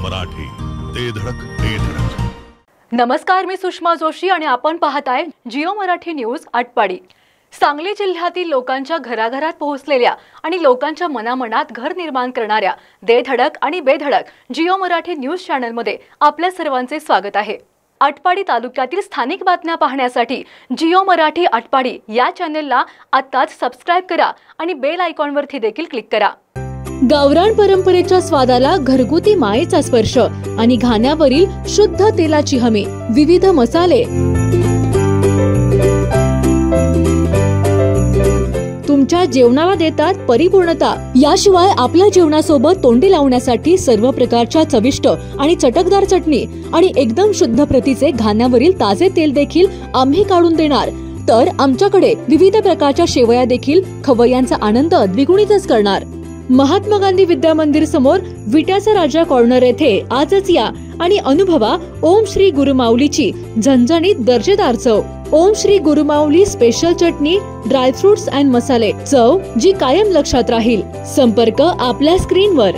मराठी, ते धडक ते धडक. नमस्कार, मी सुषमा जोशी आणि आपण पाहताय जिओ मराठी न्यूज आटपाडी. सांगली जिल्ह्यातील लोकांच्या घराघरात पोहोचलेल्या आणि लोकांच्या मनामनात घर निर्माण करणाऱ्या दे धडक आणि बेधडक जिओ मराठी न्यूज चॅनलमध्ये आपल्या सर्वांचे स्वागत आहे. आटपाडी तालुक्यातील स्थानिक बातम्या पाहण्यासाठी जिओ मराठी आटपाडी या चॅनलला आत्ताच सबस्क्राइब करा आणि बेल आयकॉनवरती देखील क्लिक करा. गावरान परंपरेच्या स्वादाला घरगुती मायेचा स्पर्श आणि घाण्यावरील शुद्ध तेलाची हमी, विविध मसाले, तुमच्या जेवणाला देतात परिपूर्णता. याशिवाय आपल्या जेवणासोबत तोंडी लावण्यासाठी सर्व प्रकारच्या चविष्ट आणि चटकदार चटणी आणि एकदम शुद्ध प्रतीचे घाण्यावरील ताजे तेल देखील आम्ही काढून देणार. तर आमच्याकडे विविध प्रकारच्या शेवया देखील खवय्यांचा आनंद द्विगुणितच करणार. महात्मा गांधी विद्या मंदिर समोर विट्याचा राजा कॉर्नर येथे आजच या आणि अनुभवा ओम श्री गुरुमाऊलीची झणझणीत दर्जेदार चव. ओम श्री गुरुमाऊली स्पेशल चटणी, ड्रायफ्रुट्स अँड मसाले, चव जी कायम लक्षात राहील. संपर्क आपल्या स्क्रीनवर.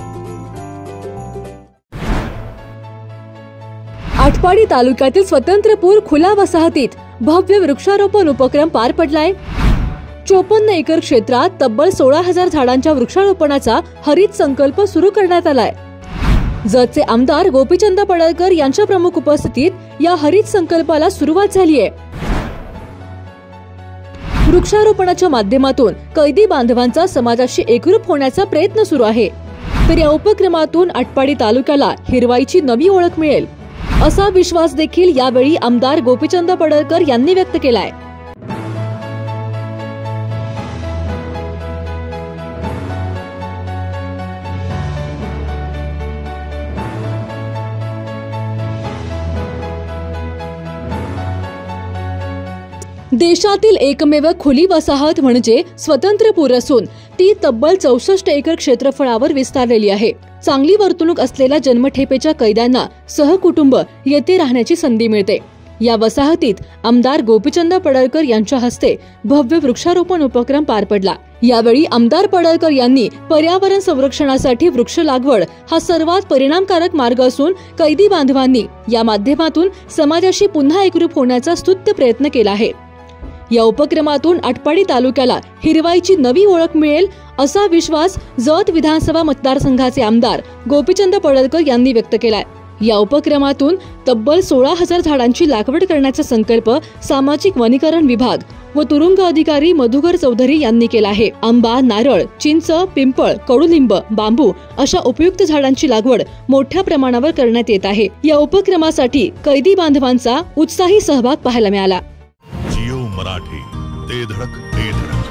आटपाडी तालुक्यातील स्वतंत्रपूर खुला वसाहतीत भव्य वृक्षारोपण उपक्रम पार पडलाय. 54 एकर क्षेत्रात तब्बल 16,000 झाडांच्या वृक्षारोपणाचा हरित संकल्प सुरू करण्यात आलाय. जतचे आमदार गोपीचंद पडळकर यांच्या प्रमुख उपस्थितीत या हरित संकल्पाला सुरुवात झाली आहे. वृक्षारोपणाच्या माध्यमातून कैदी बांधवांचा समाजाशी एकरूप होण्याचा प्रयत्न सुरू आहे. तर या उपक्रमातून आटपाडी तालुक्याला हिरवाईची नवी ओळख मिळेल असा विश्वास देखील यावेळी आमदार गोपीचंद पडळकर यांनी व्यक्त केलाय. देशातील एकमेव खुली वसाहत म्हणजे स्वतंत्रपूर असून ती तब्बल 64 एकर क्षेत्रफळावर विस्तारलेली आहे. चांगली वर्तणूक असलेल्या जन्मठेपेच्या कैद्यांना सहकुटुंब येथे राहण्याची संधी मिळते. या वसाहतीत आमदार गोपीचंद पडळकर यांच्या हस्ते भव्य वृक्षारोपण उपक्रम पार पडला. यावेळी आमदार पडळकर यांनी पर्यावरण संरक्षणासाठी वृक्ष लागवड हा सर्वात परिणामकारक मार्ग असून कैदी बांधवांनी या माध्यमातून समाजाशी पुन्हा एकरूप होण्याचा स्तुत्य प्रयत्न केला आहे. या उपक्रमातून आटपाडी तालुक्याला हिरवाईची नवी ओळख मिळेल असा विश्वास जत विधानसभा मतदारसंघाचे आमदार गोपीचंद पडळकर यांनी व्यक्त केलाय. या उपक्रमातून तब्बल 16,000 झाडांची लागवड करण्याचा संकल्प सामाजिक वनीकरण विभाग व तुरुंग अधिकारी मधुकर चौधरी यांनी केला आहे. आंबा, नारळ, चिंच, पिंपळ, कडुलिंब, बांबू अशा उपयुक्त झाडांची लागवड मोठ्या प्रमाणावर करण्यात येत आहे. या उपक्रमासाठी कैदी बांधवांचा उत्साही सहभाग पाहायला मिळाला. जिओ मराठी, ते धडक ते धडक.